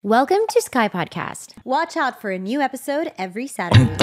Welcome to Sky Podcast. Watch out for a new episode every Saturday.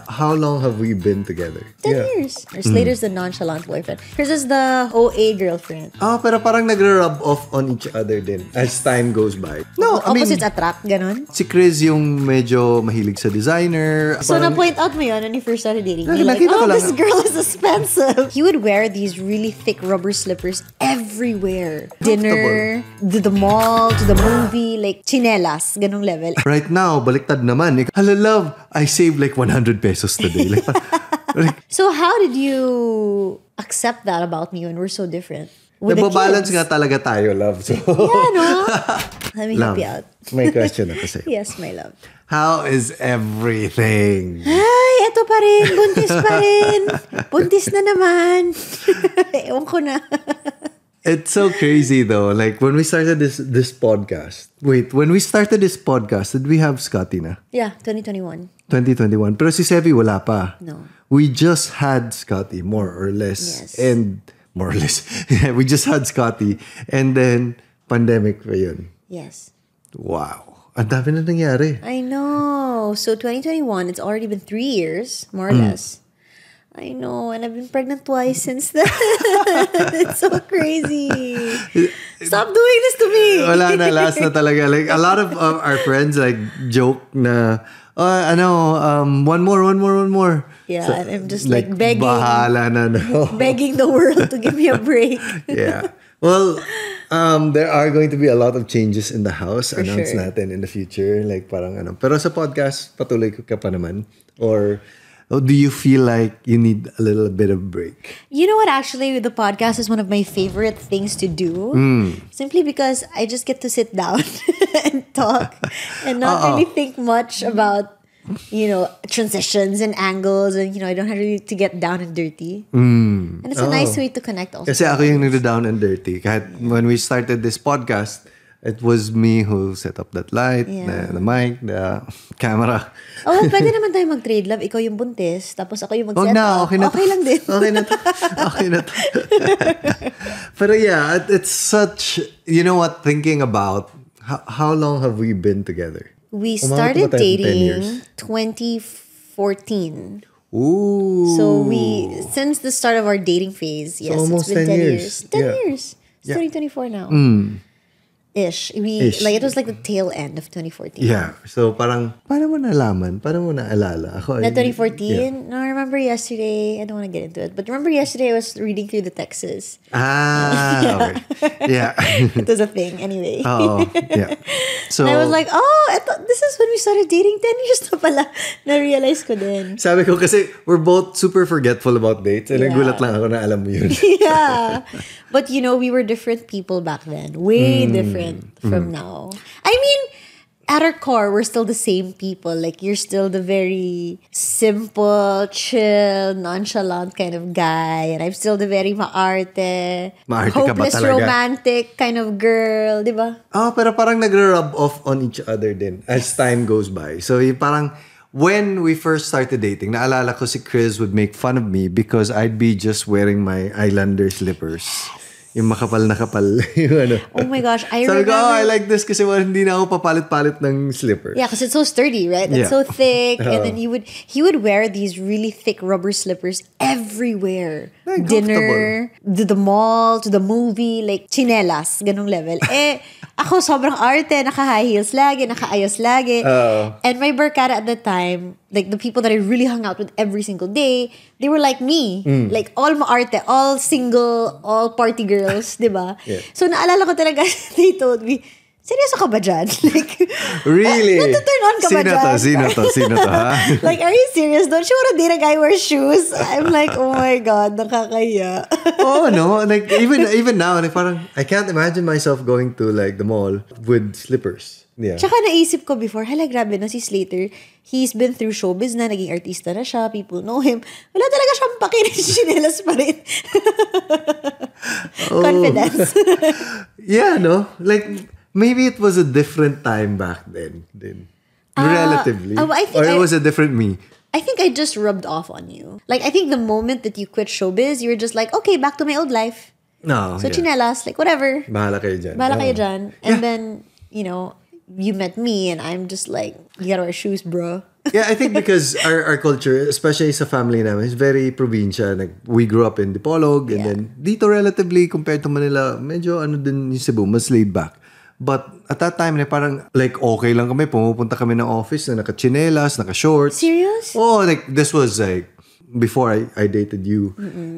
How long have we been together? 10 years. Or Slater's the nonchalant boyfriend. Chris is the OA girlfriend. Pero parang nagre-rub off on each other din as time goes by. No, I mean, Opposites attract, ganon. si Chris yung medyo mahilig sa designer. So Parang- na-point out mo yun when you first started dating me. Like, nakita ko lang. this girl is expensive. He would wear these really thick rubber slippers everywhere. Dinner, to the mall, to the movie, like chinelas, ganong level. Right now, baliktad naman. Hello, love, I saved like 100 pesos today. Like, So how did you accept that about me when we're so different? With the nababalance kids? nga talaga tayo, love. So, Yeah, no? Let me help love, you out. may question ako sa'yo. Yes, my love. How is everything? Ay, eto pa rin. Buntis pa rin. Buntis na naman. Ewan ko na. It's so crazy though. Like when we started this podcast. Wait, when we started this podcast, did we have Scotty na? Yeah, 2021. 2021. Pero si Sevi wala pa. No. We just had Scotty, more or less. Yes. And more or less. Yeah, we just had Scotty. And then, pandemic pa yun. Yes. Wow. Ang dami na nangyari. I know. So 2021, it's already been 3 years, more or less. I know, and I've been pregnant twice since then. It's so crazy. Stop doing this to me. Wala na, last na talaga. Like, a lot of our friends like joke na, one more. Yeah, So, and I'm just like begging. Bahala na, no. Begging the world to give me a break. Yeah. Well, there are going to be a lot of changes in the house. For Announce sure. natin in the future. Like parang ano. Pero sa podcast, patuloy ka pa naman? Or do you feel like you need a little bit of break? You know what? Actually, the podcast is one of my favorite things to do. Simply because I just get to sit down and talk and not really think much about, transitions and angles, and I don't have really to get down and dirty. And it's a nice way to connect also. Kasi ako yung nagda-down and dirty. Kahit when we started this podcast, it was me who set up that light, the mic, the camera. Oh, pwede naman tayo mag-trade love. Ikaw yung buntis, tapos ako yung mag-set up. Okay na to. Okay lang din. Okay na to. Pero yeah, it's such, you know what, thinking about how long have we been together? We Umabot started ba tayo ng 10 years? dating 2014. Ooh. So since the start of our dating phase, yes, almost it's been 10 10 years. years. 10 Yeah. years. It's Yeah. 2024 now. Ish. It was like the tail end of 2014. Yeah. So parang, paano mo nalaman? Paano mo naalala? Ako, That 2014? Yeah. No, I remember yesterday. I don't want to get into it. But remember yesterday I was reading through the texts. Okay. Yeah. It was a thing anyway. Oh, yeah. So, And I was like, this is when we started dating. 10 years na pala. Na-realize ko din. sabi ko kasi we're both super forgetful about dates. And nagulat lang ako na alam mo yun. Yeah. But we were different people back then. Way different from now. I mean, at our core, we're still the same people. Like, you're still the very simple, chill, nonchalant kind of guy. And I'm still the very maarte, Maarte ka ba hopeless talaga? romantic kind of girl. Di ba? Pero parang nagre-rub off on each other din as time goes by. So, yung parang, when we first started dating, naalala ko si Chris would make fun of me because I'd be just wearing my eyelander slippers. Yung makapal na kapal. Yung ano. Oh my gosh, I Sabi remember. ko, I like this kasi hindi na ako papalit-palit ng slippers. Yeah, because it's so sturdy, right? It's Yeah. so thick. And then he would wear these really thick rubber slippers everywhere. Ay, Dinner, to the mall, to the movie, like chinelas, ganong level. Ako sobrang arte, naka-high heels lagi, naka-ayos lagi. And my barkada at the time, like the people that I really hung out with every single day, they were like me. Like all maarte, all single, all party girls, di ba? Yeah. So naalala ko talaga, they told me, seryoso ka ba dyan? Like, Really? natuturn on ka ba dyan? Sino to, ha? Like, are you serious? Don't you want to date a guy who wears shoes? I'm like, oh my God, nakakaya. Oh, no. Like, even now, like, parang, I can't imagine myself going to, like, the mall with slippers. Yeah. Tsaka naisip ko before, hala grabe no, si Slater, he's been through showbiz na, naging artista na siya, people know him. Wala talaga siyang pakinig, chinelas pa rin. Confidence. Yeah, no? Like, maybe it was a different time back then. Relatively. I think or it was a different me. I think I just rubbed off on you. Like, I think the moment that you quit showbiz, you were just like, okay, back to my old life. No, So chinelas, like whatever. Bahala kayo dyan. Bahala kayo dyan. And then, you know, you met me and I'm just like, you gotta wear shoes, bro. Yeah, I think because our culture, especially sa family namin, is very probinsya. Like, we grew up in Dipolog and then dito relatively compared to Manila, medyo ano din yung Cebu, mas laid back. But at that time, parang like okay lang kami. Pumupunta kami ng office na naka-chinelas, naka-shorts. Serious? Oh, like this was like before I dated you.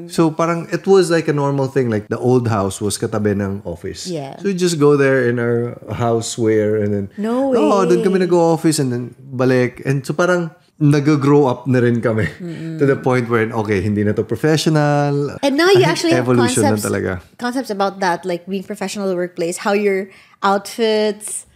So parang it was like a normal thing. Like the old house was katabi ng office. Yeah. So we just go there in our houseware and then No way. oh, doon kami nag-office and then balik. And so parang nag-grow up na rin kami to the point where okay, hindi na to professional. And now you actually have evolution na talaga. concepts about that, like being professional in the workplace, how your outfits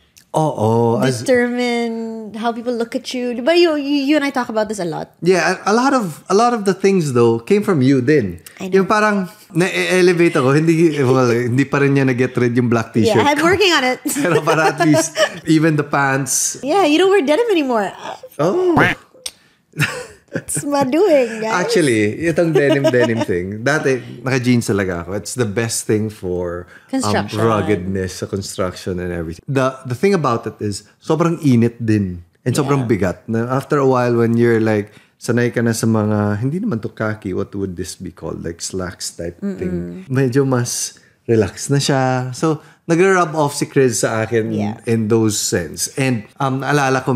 determine how people look at you. But you and I talk about this a lot. Yeah, a lot of the things though came from you din. I know. Yung parang na-elevate ako, hindi pa rin niya na-get rid yung black t-shirt. Yeah, I'm working on it. Pero para at least even the pants. Yeah, you don't wear denim anymore. Oh. It's my doing, guys. Actually, itong denim thing, dati naka-jeans talaga ako. It's the best thing for Construction. ruggedness sa construction and everything. The thing about it is, sobrang init din. And sobrang bigat. Na after a while, when you're like, sanay ka na sa mga, hindi naman to khaki, what would this be called? Like slacks type thing. Medyo mas relax na siya. So, nag-rub off si Chris sa akin in those sense. And alala ko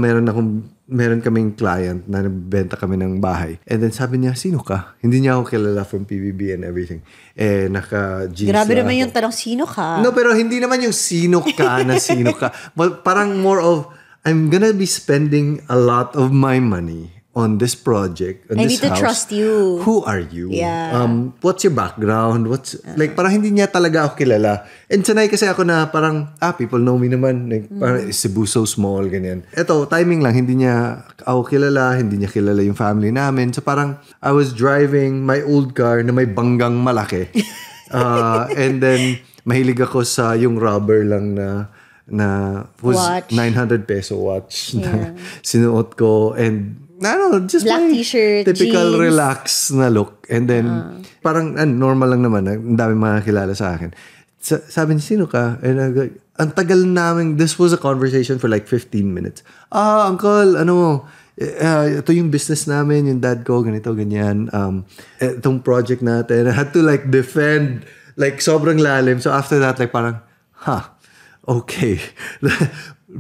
meron kaming client na nagbenta kami ng bahay. And then sabi niya, sino ka? Hindi niya ako kilala from PBB and everything. Naka-jeans Grabe lang naman ako. yung tanong, sino ka? No, pero hindi naman yung sino ka na sino ka. But parang more of, I'm gonna be spending a lot of my money on this project, on I this need to house. trust you. Who are you? Yeah. What's your background? Like, parang hindi niya talaga ako kilala. And sanay kasi ako na parang, people know me naman. Like, parang Cebu so small, ganyan. Ito, timing lang. Hindi niya ako kilala. Hindi niya kilala yung family namin. So parang, I was driving my old car na may banggang malaki. And then, mahilig ako sa yung rubber lang na was Watch. 900 peso watch na sinuot ko. And I don't know, just Black my t-shirt, typical jeans. relax na look. And then, parang normal lang naman. Ang dami mga kilala sa akin. Sabi niya, sino ka? And ang tagal namin, this was a conversation for like 15 minutes. Uncle, ito yung business namin, yung dad ko, ganito, ganyan. Itong project natin. I had to like defend, like sobrang lalim. So after that, like parang, okay.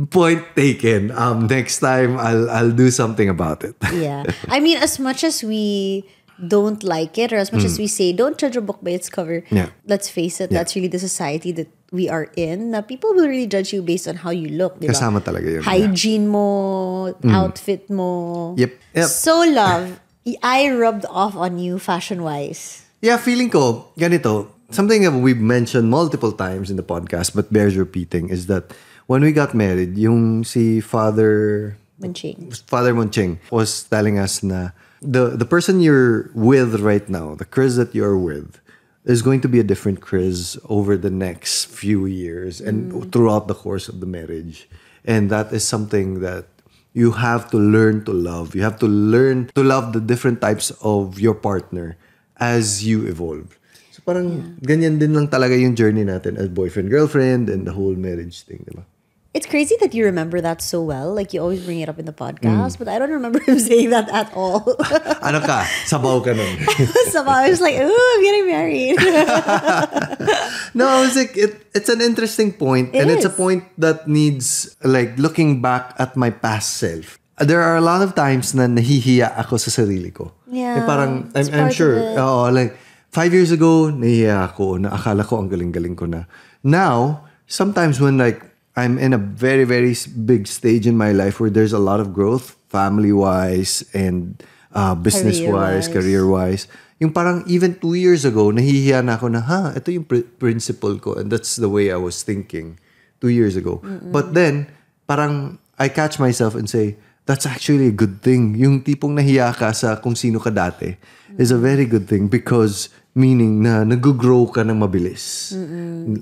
Point taken. Next time, I'll do something about it. Yeah. I mean, as much as we don't like it, or as much as we say, don't judge a book by its cover, let's face it, that's really the society that we are in. Na people will really judge you based on how you look. Diba? Kasama talaga yun. Hygiene mo, outfit mo. Yep. So, love, I rubbed off on you fashion-wise. Yeah, feeling ko, ganito, something that we've mentioned multiple times in the podcast but bears repeating is that when we got married, yung si Father Monching was telling us na the person you're with right now, the Chris that you're with, is going to be a different Chris over the next few years and throughout the course of the marriage. And that is something that you have to learn to love. You have to learn to love the different types of your partner as you evolve. So parang ganyan din lang talaga yung journey natin as boyfriend-girlfriend and the whole marriage thing, diba? It's crazy that you remember that so well. Like, you always bring it up in the podcast, but I don't remember him saying that at all. Ano ka? Sabaw ka nun. Somehow I was like, ooh, I'm getting married. No, it's like, it's an interesting point. It's a point that needs, like, looking back at my past self. There are a lot of times na nahihiya ako sa sarili ko. Yeah. Parang, I'm sure, like, 5 years ago, nahihiya ako, na akala ko ang galing-galing ko na. Now, sometimes when, like, I'm in a very, very big stage in my life where there's a lot of growth, family-wise and business-wise, career-wise. Yung parang even 2 years ago, nahihiya na ako na, ito yung principle ko. And that's the way I was thinking 2 years ago. But then, parang I catch myself and say, that's actually a good thing. Yung tipong nahiya ka sa kung sino ka dati is a very good thing because meaning na nag-grow ka ng mabilis.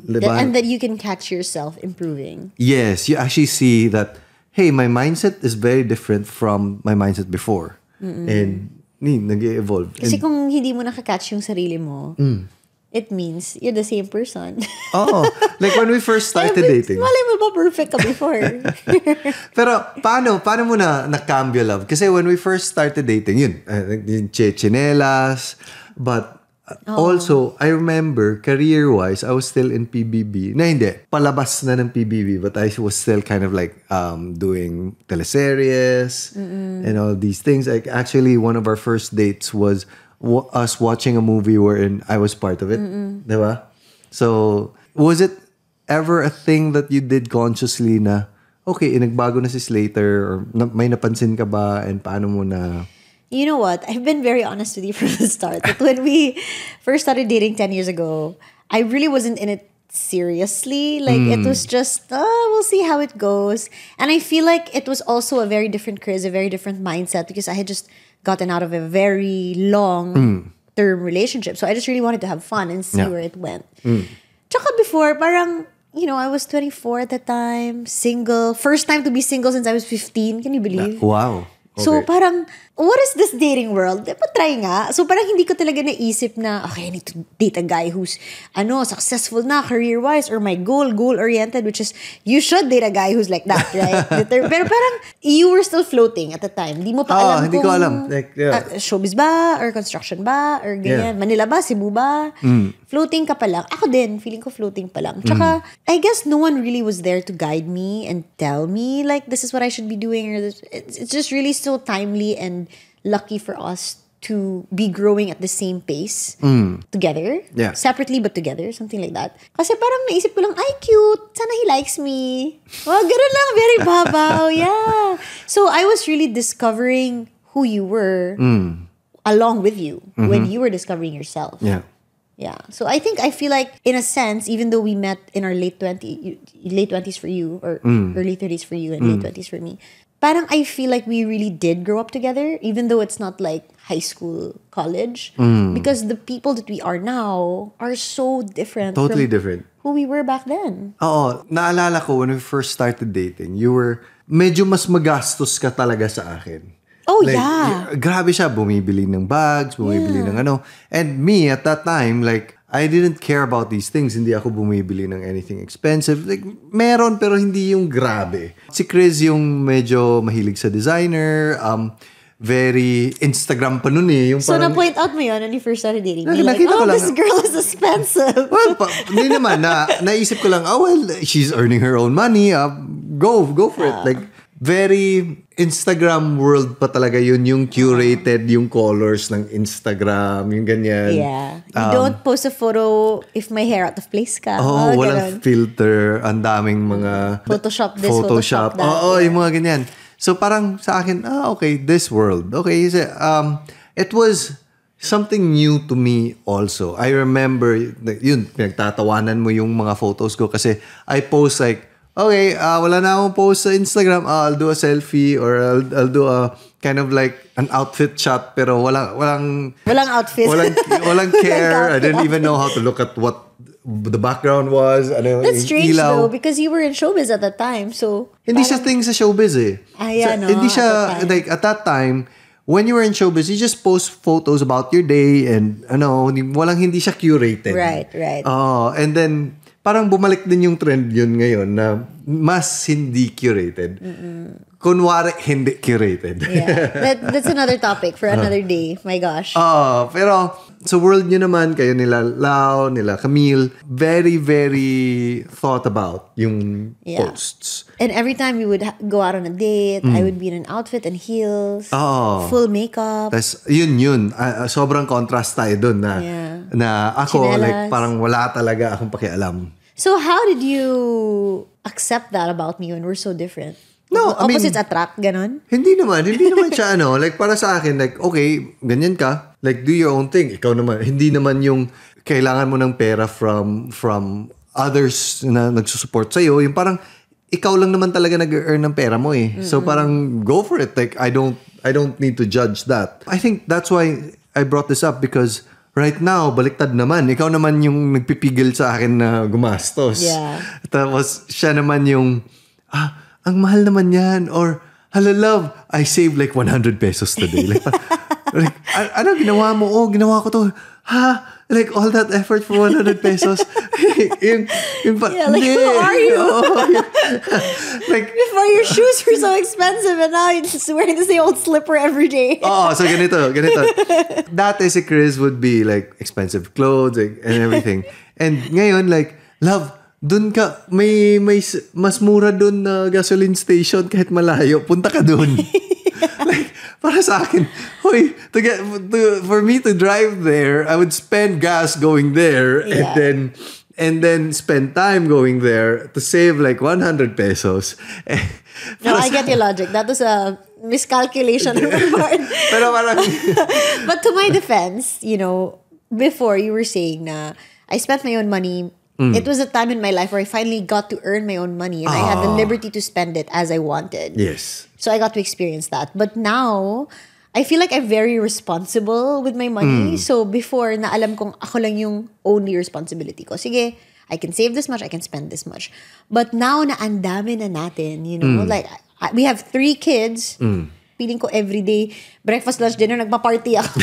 Diba? And that you can catch yourself improving. Yes, you actually see that, hey, my mindset is very different from my mindset before. And nag-evolve. Kasi kung hindi mo nakakatch yung sarili mo, it means you're the same person. Oh, like when we first started dating. Malay mo ba perfect ka before? Pero paano mo na-cambio love? Kasi when we first started dating, yung chinelas, but also, I remember, career-wise, I was still in PBB. Na hindi, palabas na ng PBB, but I was still kind of like doing teleseries and all these things. Like, actually, one of our first dates was us watching a movie wherein I was part of it. Diba? So, was it ever a thing that you did consciously na, okay, nagbago na si Slater, or may napansin ka ba, and paano mo na... You know what? I've been very honest with you from the start. That when we first started dating 10 years ago, I really wasn't in it seriously. Like, it was just, we'll see how it goes. And I feel like it was also a very different Chris, a very different mindset, because I had just gotten out of a very long-term relationship. So I just really wanted to have fun and see where it went. Tsaka before, parang, I was 24 at the time, single. First time to be single since I was 15. Can you believe? Wow. Okay. So parang, what is this dating world? Try nga. So parang hindi ko talaga naisip na, okay, I need to date a guy who's, successful na career-wise, or my goal-oriented, which is, you should date a guy who's like that, right? Pero parang, you were still floating at the time. Hindi mo pa alam hindi ko alam. Like, showbiz ba? Or construction ba? Or ganyan. Manila ba? Cebu ba? Floating ka pa lang. Ako din, feeling ko floating pa lang. Tsaka, I guess no one really was there to guide me and tell me, like, this is what I should be doing. Or this. It's just really so timely and lucky for us to be growing at the same pace together. Yeah. Separately but together. Something like that. Kasi parang naisip ko lang, ay, cute. Sana he likes me. Well, ganun lang. Very babaw. Yeah. So I was really discovering who you were along with you when you were discovering yourself. Yeah. Yeah. So I feel like, in a sense, even though we met in our late 20s for you, or early 30s for you and late 20s for me, parang I feel like we really did grow up together, even though it's not like high school, college. Because the people that we are now are so different. Totally different. Who we were back then. Oo. Naalala ko when we first started dating, you were medyo mas magastos ka talaga sa akin. Oh, like, yeah. Grabe siya. Bumibili ng bags, bumibili ng ano. And me, at that time, like, I didn't care about these things. Hindi ako bumibili ng anything expensive. Like, meron, pero hindi yung grabe. Si Chris yung medyo mahilig sa designer, very Instagram pa nun eh. Yung so, parang, na-point out mo yun when you first started dating me? Like, ko lang, this girl is expensive. Well, hindi naman. Naisip ko lang, she's earning her own money. Go for it. Like, very Instagram world pa talaga yun, yung curated, yung colors ng Instagram, yung ganyan. Yeah. You don't post a photo if my hair out of place ka. Walang filter, ang daming mga Photoshop this, Photoshop that. Yung mga ganyan. So parang sa akin, okay, this world. Okay, it was something new to me also. I remember, yun, pinagtatawanan mo yung mga photos ko kasi I post like, okay, wala na akong post sa Instagram. I'll do a selfie, or I'll do a kind of like an outfit shot, pero walang outfit. Walang care. I didn't even know how to look at what the background was. That's strange though, because you were in showbiz at that time. So hindi siya thing sa showbiz eh. Hindi siya, like at that time, when you were in showbiz, you just post photos about your day and hindi siya curated. Right. And then parang bumalik din yung trend yun ngayon na mas hindi curated. Kunwari, hindi curated. Yeah. That's another topic for another day. My gosh. Pero sa world nyo naman, kayo nila Lau, nila Camille, very, very thought about yung posts. And every time we would go out on a date, I would be in an outfit and heels, full makeup. Tas, yun. Sobrang contrast tayo dun na ako, chinelas. Like, parang wala talaga akong pakialam. So how did you accept that about me when we're so different? No, opposites attract, ganon? Hindi naman siya like para sa akin, like, okay, ganyan ka, like, do your own thing. Ikaw naman, hindi naman yung kailangan mo ng pera from others na nagsusupport sa'yo. Yung parang, ikaw lang naman talaga nag-earn ng pera mo eh. So parang, go for it. Like, I don't need to judge that. I think that's why I brought this up, because right now, baliktad naman. Ikaw naman yung nagpipigil sa akin na gumastos. Yeah. Tapos, siya naman yung, ang mahal naman yan. Or, hello love, I saved like 100 pesos today. Like, ano ginawa mo? Ginawa ko to. Like, all that effort for 100 pesos. Yeah, like, who are you? Like, Before your shoes were so expensive and now you're just wearing the same old slipper every day. so ganito. Dati si Chris would be like expensive clothes and everything. And ngayon, like, love, dun ka, may mas mura dun na gasoline station kahit malayo. Punta ka dun. Like, para sa akin, hoy, for me to drive there, I would spend gas going there and then spend time going there to save like 100 pesos. No, I get your logic. That was a miscalculation on my part. Pero parang But to my defense, before you were saying na I spent my own money. It was a time in my life where I finally got to earn my own money and I had the liberty to spend it as I wanted. Yes. So I got to experience that. But now, I feel like I'm very responsible with my money. So before, naalam kong ako lang yung only responsibility ko. Sige, I can save this much, I can spend this much. But now na ang dami na natin, like we have 3 kids. Feeling ko everyday, breakfast, lunch, dinner, nagpa-party ako.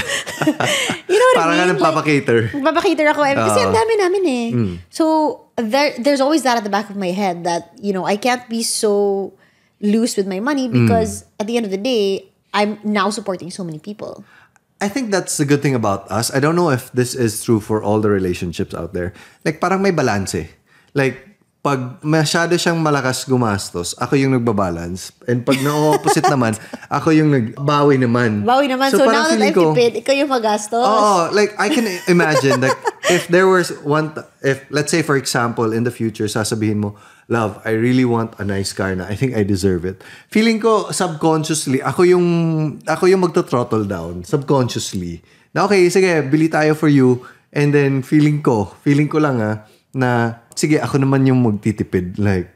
You know what parang I mean? nagpapakater. Nagpapakater ako. Kasi ang dami namin eh. So, there's always that at the back of my head that, I can't be so loose with my money because at the end of the day, I'm now supporting so many people. I think that's the good thing about us. I don't know if this is true for all the relationships out there. Like, parang may balance eh. Like, pag masyado siyang malakas gumastos, ako yung nagbabalance. And pag na-opposite naman, ako yung nagbawi naman. Bawi naman. So now that I'm tipid, ikaw yung magastos. Oh, like, I can imagine that if there was let's say, for example, in the future, sasabihin mo, love, I really want a nice car na. I think I deserve it. Feeling ko, subconsciously, ako yung magto-throttle down. Subconsciously. Na okay, sige, bili tayo for you. And then, feeling ko lang na, sige, ako naman yung magtitipid. Like,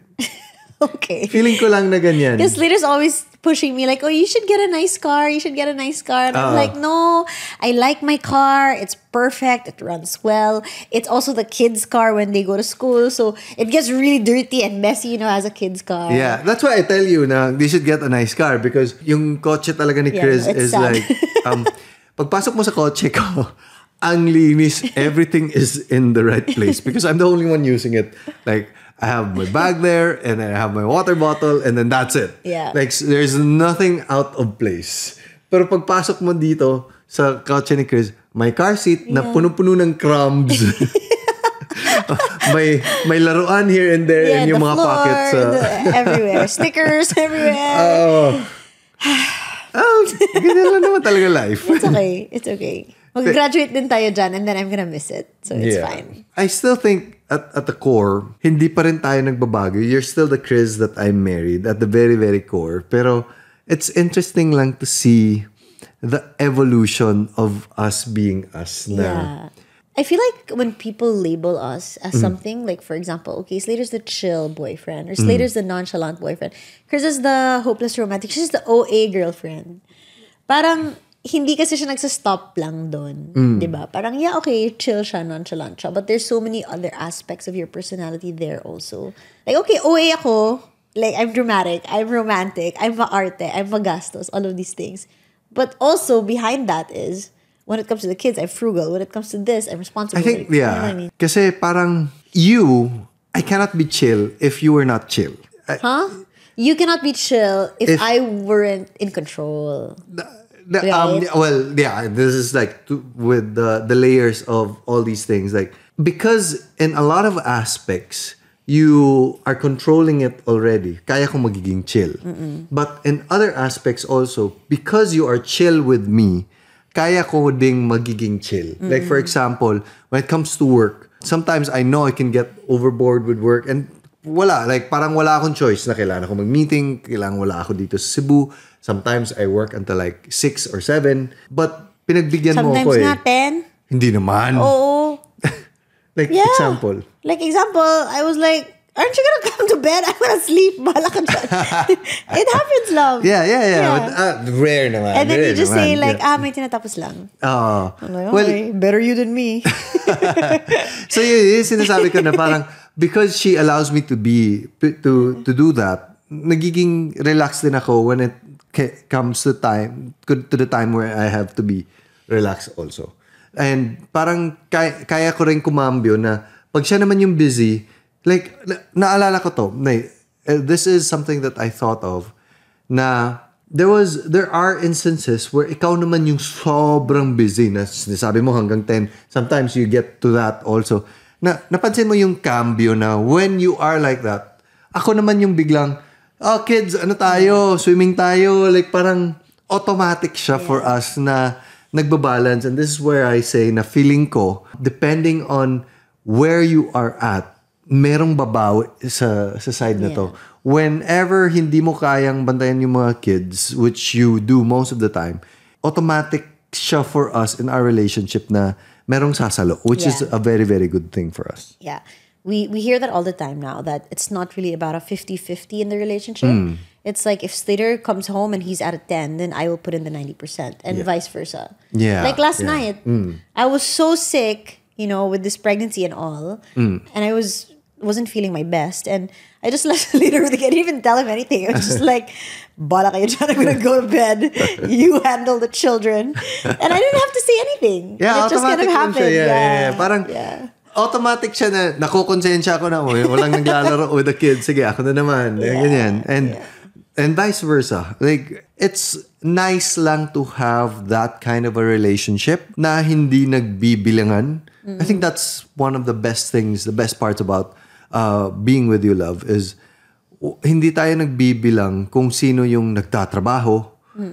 okay. Feeling ko lang na ganyan. Because Leader's always pushing me like, oh, you should get a nice car. You should get a nice car. And I'm like, no, I like my car. It's perfect. It runs well. It's also the kids' car when they go to school. So it gets really dirty and messy, as a kid's car. Yeah, that's why I tell you na they should get a nice car because yung kotse talaga ni Chris is sad. like, pagpasok mo sa kotse ko, ang linis, everything is in the right place because I'm the only one using it. Like, I have my bag there and then I have my water bottle and then that's it. Yeah. Like, there's nothing out of place. Pero pagpasok mo dito sa kotse ni Chris, may car seat na puno-puno ng crumbs. may laruan here and there in yung mga floor, pockets. everywhere. Stickers everywhere. Ganyan lang naman talaga life. It's okay. Mag-graduate din tayo dyan and then I'm gonna miss it. So it's fine. I still think at the core, hindi pa rin tayo nagbabago. You're still the Chris that I married at the very, very core. Pero it's interesting lang to see the evolution of us being us na. Yeah. I feel like when people label us as something, like for example, okay, Slater's the chill boyfriend or Slater's the nonchalant boyfriend. Chris is the hopeless romantic. She's the OA girlfriend. Parang hindi kasi siya nagsa-stop lang doon. Diba? Parang, yeah, okay, chill siya, nonchalant siya. But there's so many other aspects of your personality there also. Like, okay, OA ako. Like, I'm dramatic, I'm romantic, I'm maarte, I'm magastos, all of these things. But also, behind that is, when it comes to the kids, I'm frugal. When it comes to this, I'm responsible. I think, You know what I mean? Kasi parang, I cannot be chill if you were not chill. You cannot be chill if I weren't in control. Right? This is like with the layers of all these things. Like, because in a lot of aspects, you are controlling it already. Kaya kong magiging chill. But in other aspects also, because you are chill with me, kaya ko ding magiging chill. Like, for example, when it comes to work, sometimes I know I can get overboard with work and parang wala akong choice na kailangan ako mag-meeting, kailangan wala ako dito sa Cebu. Sometimes I work until like 6 or 7. But pinagbigyan Sometimes mo ako nga 10. Hindi naman. Oo. Example. Like example, I was like, aren't you gonna come to bed? I'm gonna sleep. Bahala ka dyan. It happens, love. Yeah. But, rare naman. And then rare you just naman. say like, may tinatapos lang. Oh. I'm like, okay, better you than me. So yun sinasabi ko na parang, because she allows me to do that, nagiging relaxed din ako when it comes to the time where I have to be relaxed also. And parang kaya ko rin kumambyo na pag siya naman yung busy, like, naalala ko to, this is something that I thought of, na there are instances where ikaw naman yung sobrang busy, na sinasabi mo hanggang 10, sometimes you get to that also, na napansin mo yung cambio na when you are like that, ako naman yung biglang, kids, ano tayo, swimming tayo, like parang automatic siya for us na nagbabalance. And this is where I say na feeling ko, depending on where you are at, merong babawi sa side na to. Whenever hindi mo kayang bantayan yung mga kids, which you do most of the time, automatic siya for us in our relationship na merong sasalo, which is a very, very good thing for us. Yeah. We hear that all the time now, that it's not really about a 50-50 in the relationship. It's like if Slater comes home and he's at a 10, then I will put in the 90% and vice versa. Yeah. Like last night, I was so sick, with this pregnancy and all, and I wasn't feeling my best, and I just left Slater with the kid. I didn't even tell him anything. I was just like, bala kayo dyan, I'm gonna go to bed. You handle the children. And I didn't have to say anything. Yeah, it just kind of happened. Yeah. Parang, automatic siya na nakukonsensya ako na, walang naglalaro with the kids. Sige, ako na naman. Ganyan. And vice versa. Like, it's nice lang to have that kind of a relationship na hindi nagbibilangan. I think that's one of the best things, the best parts about being with you, love, is hindi tayo nagbibilang kung sino yung nagtatrabaho.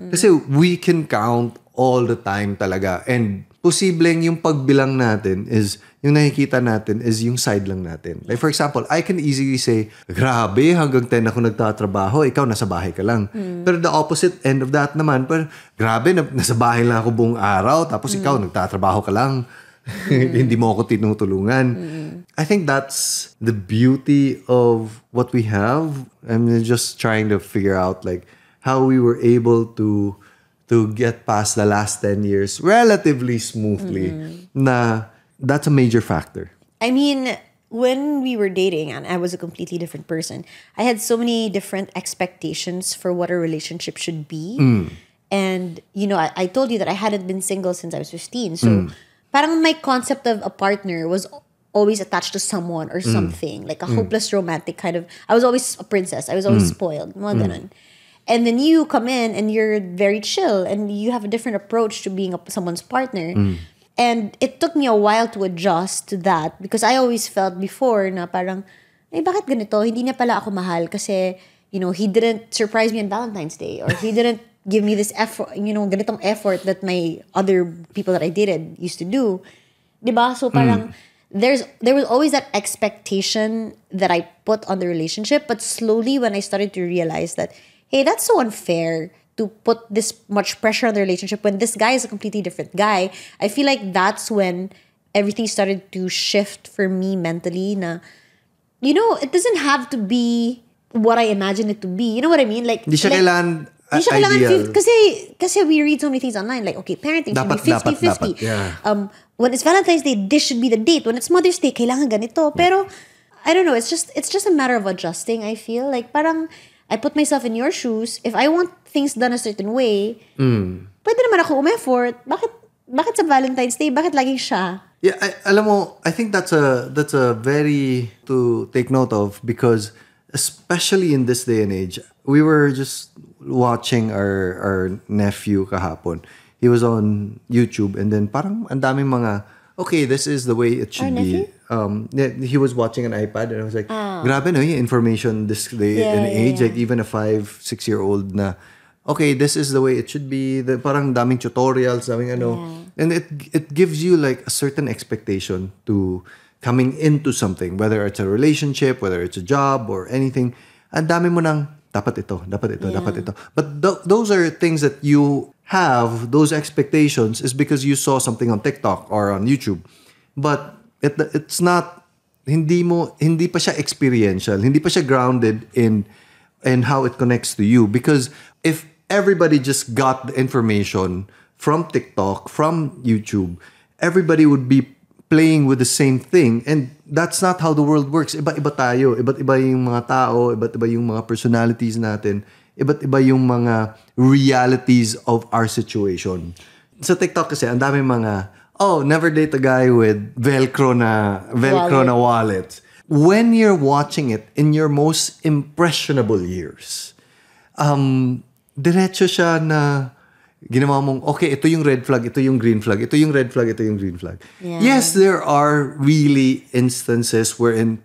Kasi we can count all the time talaga. And posibleng yung pagbilang natin is, yung nakikita natin is yung side lang natin. Like for example, I can easily say, grabe, hanggang 10 ako nagtatrabaho, ikaw nasa bahay ka lang. Pero the opposite end of that naman, grabe, nasa bahay lang ako buong araw, tapos ikaw nagtatrabaho ka lang. Hindi mo ako tinutulungan. I think that's the beauty of what we have. I'm just trying to figure out like how we were able to get past the last 10 years relatively smoothly. Na that's a major factor. I mean, when we were dating and I was a completely different person, I had so many different expectations for what a relationship should be. And, I told you that I hadn't been single since I was 15. So, parang my concept of a partner was always attached to someone or something. Like a hopeless romantic kind of... I was always a princess. I was always spoiled. Mga ganun. And then you come in and you're very chill and you have a different approach to being someone's partner. And it took me a while to adjust to that because I always felt before na parang, bakit ganito? Hindi niya pala ako mahal kasi, he didn't surprise me on Valentine's Day or he didn't give me this effort, ganitong effort that my other people that I dated used to do. Diba? So parang, there was always that expectation that I put on the relationship, but slowly when I started to realize that, hey, that's so unfair to put this much pressure on the relationship when this guy is a completely different guy. I feel like that's when everything started to shift for me mentally na, it doesn't have to be what I imagine it to be. You know what I mean? Like, di siya kailangan ideal. Kasi we read so many things online like, okay, parenting should be 50-50. Yeah. When it's Valentine's Day, this should be the date. When it's Mother's Day, kailangan ganito. Pero, I don't know, it's just a matter of adjusting, I feel. Like, parang, I put myself in your shoes. If I want things done a certain way, pwede naman ako umeffort. Bakit sa Valentine's Day? Bakit laging siya? Yeah, alam mo, I think that's a very to take note of because especially in this day and age, we were just watching our nephew kahapon. He was on YouTube and then parang ang daming mga, okay, this is the way it should be. He was watching an iPad and I was like, grabe no, yung information this day and age, like even a 5-6-year-old na, okay, this is the way it should be. Parang daming tutorials, daming ano. And it gives you like a certain expectation to coming into something, whether it's a relationship, whether it's a job or anything. Ang dami mo nang, dapat ito. But those are things that you have, those expectations is because you saw something on TikTok or on YouTube. But it's not, hindi pa siya experiential, hindi pa siya grounded in how it connects to you. Because if everybody just got the information from TikTok, from YouTube, everybody would be playing with the same thing. And that's not how the world works. Iba-iba tayo. Iba't-iba yung mga tao. Iba't-iba yung mga personalities natin. Iba't-iba yung mga realities of our situation. Sa TikTok kasi, ang dami mga, oh, never date a guy with Velcro na wallet. When you're watching it in your most impressionable years, diretso siya na ginawa mong, okay, ito yung red flag, ito yung green flag, ito yung red flag, ito yung green flag. Yeah. Yes, there are really instances wherein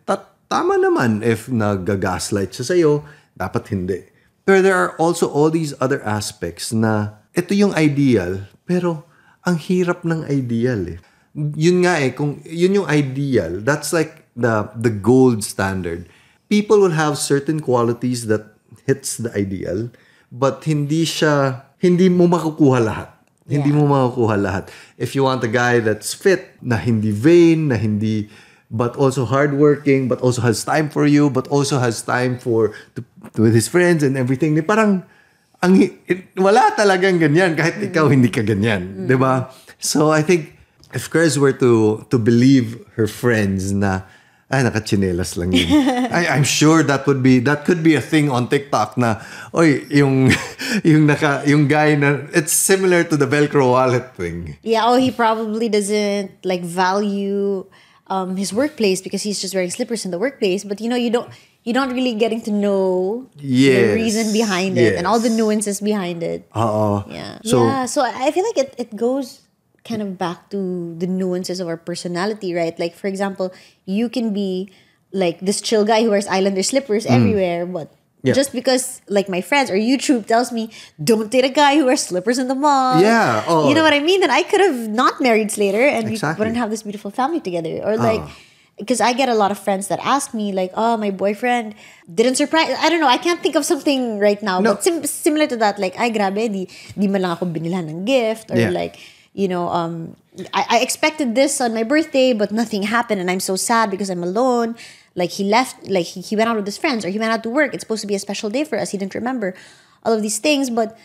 tama naman if nag-gaslight siya sa'yo, dapat hindi. Pero there are also all these other aspects na ito yung ideal, pero ang hirap ng ideal eh. Yun nga eh, kung yun yung ideal, that's like the gold standard. People will have certain qualities that hits the ideal, but hindi mo makukuha lahat. Yeah. Hindi mo makukuha lahat. If you want a guy that's fit, na hindi vain, but also hardworking, but also has time for you, but also has time with his friends and everything. Parang, wala talagang ganyan kahit ikaw hindi ka ganyan. Diba? So I think, if Chris were to believe her friends na, nakachinelas lang yun. I'm sure that could be a thing on TikTok na, oy, yung guy na, it's similar to the Velcro wallet thing. Yeah, he probably doesn't value his workplace because he's just wearing slippers in the workplace. But you don't really getting to know the reason behind it and all the nuances behind it. Yeah. So I feel like it goes kind of back to the nuances of our personality, right? Like, for example, you can be like this chill guy who wears Islander slippers everywhere, but just because like my friends or YouTube tells me don't date a guy who wears slippers in the mall. Yeah. You know what I mean? Then I could have not married Slater and we wouldn't have this beautiful family together. Or like, because I get a lot of friends that ask me like, oh, my boyfriend didn't surprise. I don't know. I can't think of something right now. No. But similar to that, like, ay grabe, di man lang ako binilhan ng gift. Or like, I expected this on my birthday, but nothing happened, and I'm so sad because I'm alone. Like, he left, like, he went out with his friends, or he went out to work. It's supposed to be a special day for us. He didn't remember all of these things. But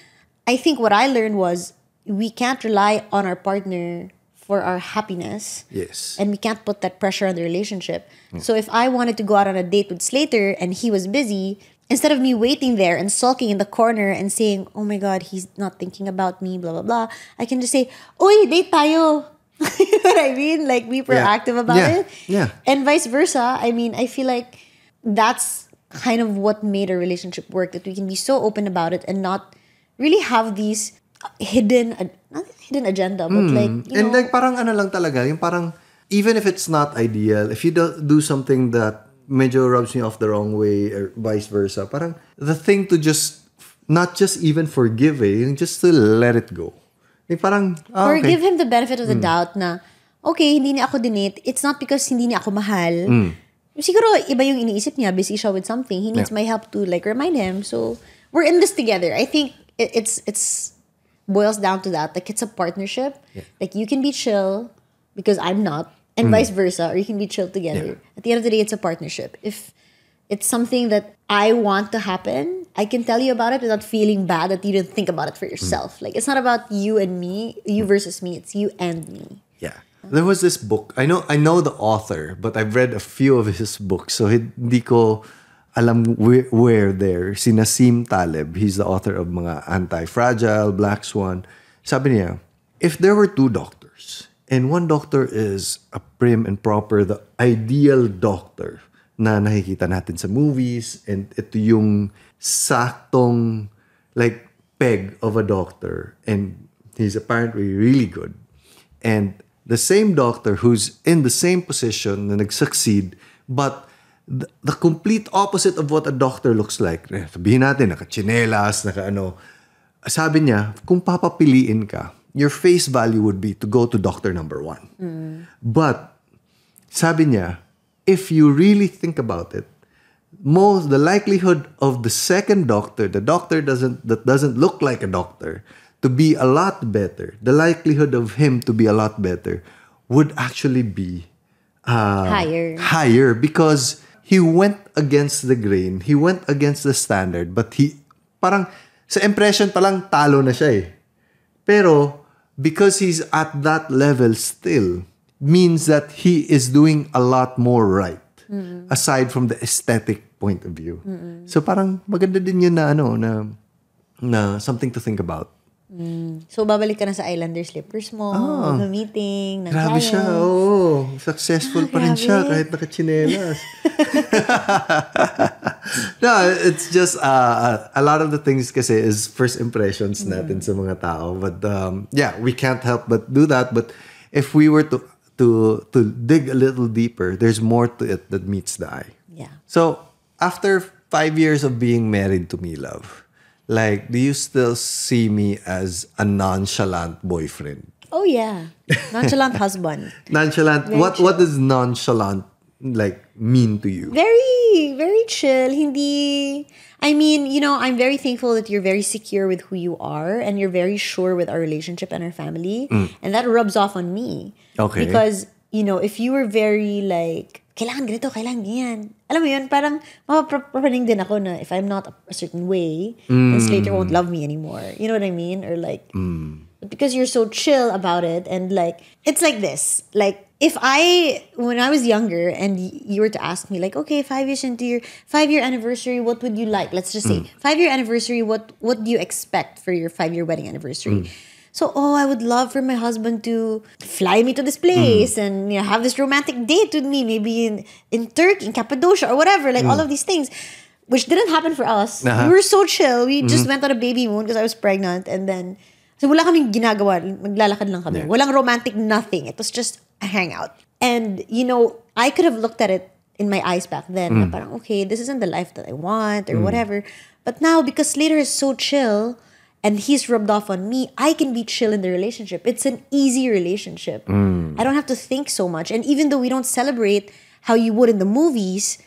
I think what I learned was we can't rely on our partner for our happiness. Yes. And we can't put that pressure on the relationship. So if I wanted to go out on a date with Slater and he was busy, instead of me waiting there and sulking in the corner and saying, oh my God, he's not thinking about me, blah, blah, blah, I can just say, Uy, date tayo. You know what I mean? Like, be proactive about it. Yeah. And vice versa. I mean, I feel like that's kind of what made a relationship work, that we can be so open about it and not really have these not hidden agenda, but like, and like, parang ano lang talaga, yung parang, even if it's not ideal, if you do something that medyo rubs me off the wrong way or vice versa, parang the thing to not just even forgive just to let it go. Like parang, or give him the benefit of the doubt na, okay, hindi niya ako dinate, it's not because hindi niya ako mahal. Siguro, iba yung iniisip niya, busy siya with something. He needs my help to like remind him. So, we're in this together. I think it's boils down to that. Like, it's a partnership. Yeah. Like, you can be chill because I'm not, and vice versa, or you can be chill together. Yeah. At the end of the day, it's a partnership. If it's something that I want to happen, I can tell you about it without feeling bad that you didn't think about it for yourself. Like, it's not about you and me, you versus me. It's you and me. Yeah. There was this book. I know the author, but I've read a few of his books. So hindi ko alam where there. Si Nassim Taleb, he's the author of mga Anti-Fragile, Black Swan. Sabi niya, if there were two doctors, and one doctor is a prim and proper, the ideal doctor na nakikita natin sa movies, and ito yung saktong like peg of a doctor, and he's apparently really good. And the same doctor who's in the same position na nag-succeed, but the complete opposite of what a doctor looks like. Sabihin natin, naka-chinelas, naka-ano. Sabi niya, kung papapiliin ka, your face value would be to go to doctor number one. But, sabi niya, if you really think about it, the likelihood of the second doctor, the doctor that doesn't look like a doctor, to be a lot better, the likelihood of him to be a lot better would actually be higher because he went against the grain, he went against the standard, but parang sa impression pa lang talo na siya eh. Pero because he's at that level still, means that he is doing a lot more right, aside from the aesthetic point of view. So parang maganda din yun na na something to think about. So, babalik ka na sa Islander slippers mo, meeting, Grabe siya, successful pa rin siya kahit nakachinelas. No, it's just a lot of the things kasi is first impressions natin sa mga tao. But we can't help but do that. But if we were to dig a little deeper, there's more to it that meets the eye. Yeah. So, after 5 years of being married to me, love, like, do you still see me as a nonchalant boyfriend? Oh, yeah. Nonchalant husband. Nonchalant. What does nonchalant like mean to you? Very, very chill. Hindi... I mean, I'm very thankful that you're very secure with who you are and you're very sure with our relationship and our family. And that rubs off on me. Okay. Because, if you were very like, kailangan ganito, kailangan ganyan. Alam mo yun, parang mapapraning din ako na if I'm not a certain way, then Slater won't love me anymore. You know what I mean? Or like, because you're so chill about it and like, it's like this. Like, when I was younger and you were to ask me like, okay, 5 years into your 5-year anniversary, what would you like? Let's just say 5-year anniversary, what do you expect for your 5-year wedding anniversary? So, I would love for my husband to fly me to this place and have this romantic date with me, maybe in Turkey, in Cappadocia or whatever, like all of these things, which didn't happen for us. We were so chill. We just went on a baby moon because I was pregnant and then, so wala kaming ginagawa, maglalakad lang kami. Walang romantic nothing. It was just a hangout. And, I could have looked at it in my eyes back then. Na parang, okay, this isn't the life that I want or whatever. But now, because Slater is so chill, and he's rubbed off on me, I can be chill in the relationship. It's an easy relationship. I don't have to think so much. And even though we don't celebrate how you would in the movies,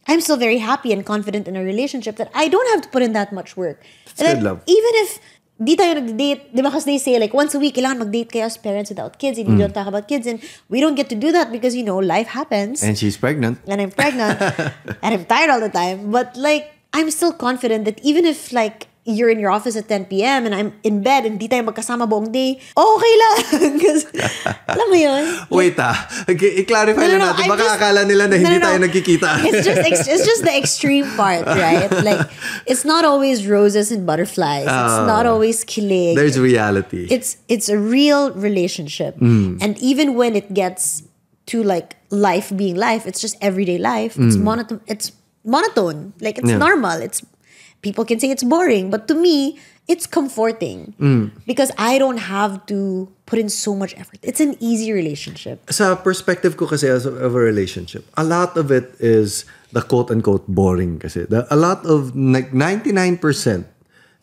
I'm still very happy and confident in a relationship that I don't have to put in that much work. That's good, love. Even if di tayo nag-date, di ba kasi they say like once a week, kailangan mag-date kayo as parents without kids and you don't talk about kids. And we don't get to do that because, life happens. And she's pregnant. And I'm pregnant. And I'm tired all the time. But like, I'm still confident that even if like, you're in your office at 10 p.m. and I'm in bed and di tayo magkasama buong day, okay lang. Because, alam mo yun? Wait i-clarify lang natin. Baka akala nila na hindi tayo nagkikita. It's just the extreme part, right? Like, it's not always roses and butterflies. It's not always kilig. There's reality. It's a real relationship. And even when it gets to like life being life, it's just everyday life. It's monotone. Like, it's normal. People can say it's boring, but to me, it's comforting because I don't have to put in so much effort. It's an easy relationship. Sa perspective ko kasi of a relationship, a lot of it is the quote-unquote boring kasi. A lot of, like 99%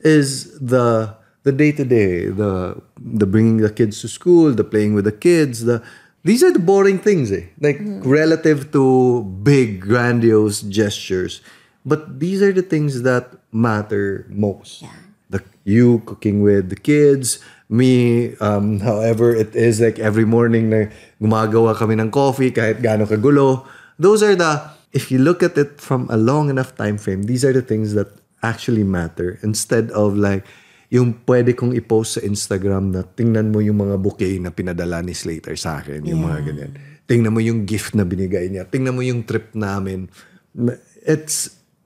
is the day-to-day, the bringing the kids to school, the playing with the kids, these are the boring things like relative to big, grandiose gestures. But these are the things that matter most. Yeah. You cooking with the kids, me, however it is, like every morning na gumagawa kami ng coffee kahit gaano kagulo. Those are if you look at it from a long enough time frame, these are the things that actually matter. Instead of like, yung pwede kong i-post sa Instagram na tingnan mo yung mga bouquet na pinadala ni Slater sa akin, yung mga ganyan. Tingnan mo yung gift na binigay niya. Tingnan mo yung trip namin.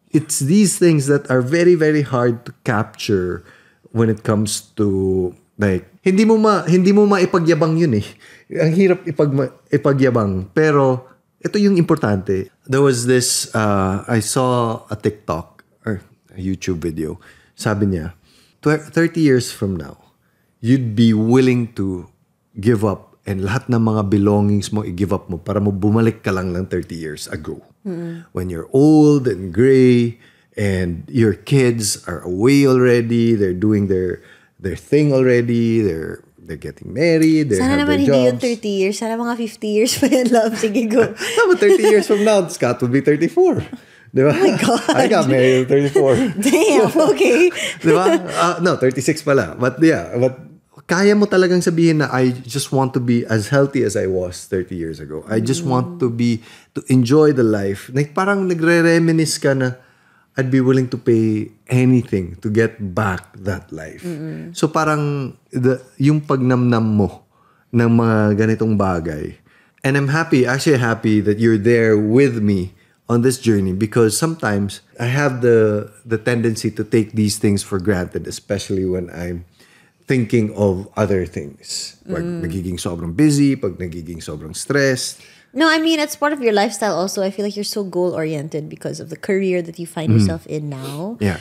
It's these things that are very, very hard to capture when it comes to like hindi mo maipagyabang yun Ang hirap ipagyabang, pero ito yung importante. There was this I saw a TikTok or a YouTube video. Sabi niya, 30 years from now, you'd be willing to give up and lahat ng mga belongings mo i-give up mo para mo bumalik ka lang 30 years ago. When you're old and gray and your kids are away already, they're doing their thing already, they're getting married, they Sana have their naman jobs. Hindi yung 30 years. Sana mga 50 years pa yan, love. Sige, go. No, but 30 years from now, Scott will be 34. Diba? Oh my God. I got married at 34. Damn, okay. Diba? No, 36 pala. But yeah, kaya mo talagang sabihin na I just want to be as healthy as I was 30 years ago. I just want to enjoy the life. Like parang nagre-reminisce ka na I'd be willing to pay anything to get back that life. So parang yung pagnamnam mo ng mga ganitong bagay. And I'm actually happy that you're there with me on this journey because sometimes I have the tendency to take these things for granted, especially when I'm thinking of other things. Pag nagiging sobrang busy, pag nagiging sobrang stressed. No, I mean, it's part of your lifestyle also. I feel like you're so goal-oriented because of the career that you find yourself in now. Yeah.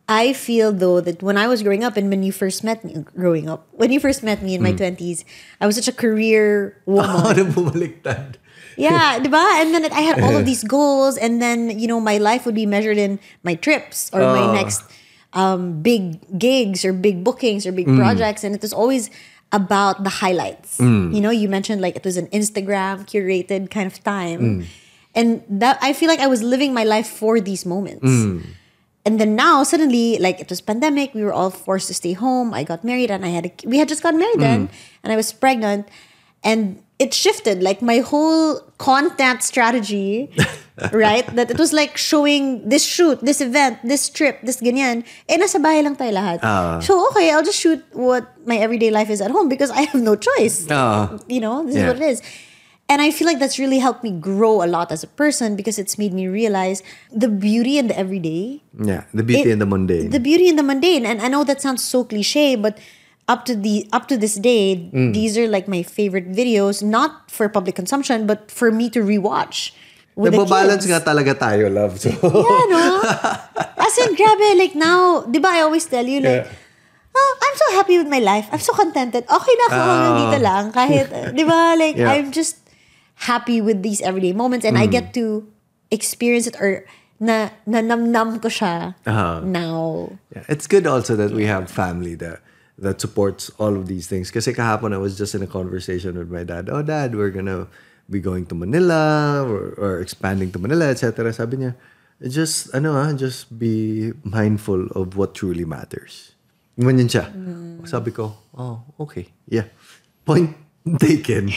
I feel though that when I was growing up and when you first met me, when you first met me in my 20s, I was such a career woman. Bumaliktad. Yeah, diba? And then I had all of these goals, and then, you know, my life would be measured in my trips or my next big gigs or big bookings or big projects, and it was always about the highlights. You know, you mentioned like it was an Instagram curated kind of time. And that I feel like I was living my life for these moments. And then now suddenly, like it was pandemic, we were all forced to stay home. I got married and we had just gotten married then, and I was pregnant, and it shifted like my whole content strategy, right? That it was like showing this shoot, this event, this trip, this ganyan. Eh, nasa bahay lang tayo lahat. So, okay, I'll just shoot what my everyday life is at home because I have no choice. You know, this is what it is. And I feel like that's really helped me grow a lot as a person because it's made me realize the beauty in the everyday. Yeah, the beauty in the mundane. The beauty in the mundane. And I know that sounds so cliche, but up to this day, these are like my favorite videos, not for public consumption, but for me to rewatch with the kids. Nababalance nga talaga tayo, love. So. Yeah, no? As in, grabe, like now, di ba I always tell you, like, oh, I'm so happy with my life. I'm so contented. Okay na ako hanggang dito lang. Kahit, di ba, like, I'm just happy with these everyday moments and I get to experience it or namnam ko siya now. Yeah, it's good also that we have family that supports all of these things. Kasi kahapon I was just in a conversation with my dad. Oh, Dad, we're gonna be going to Manila or expanding to Manila, etc. Sabi niya, just be mindful of what truly matters. Ganyan siya. Sabi ko, oh, okay. Yeah. Point taken.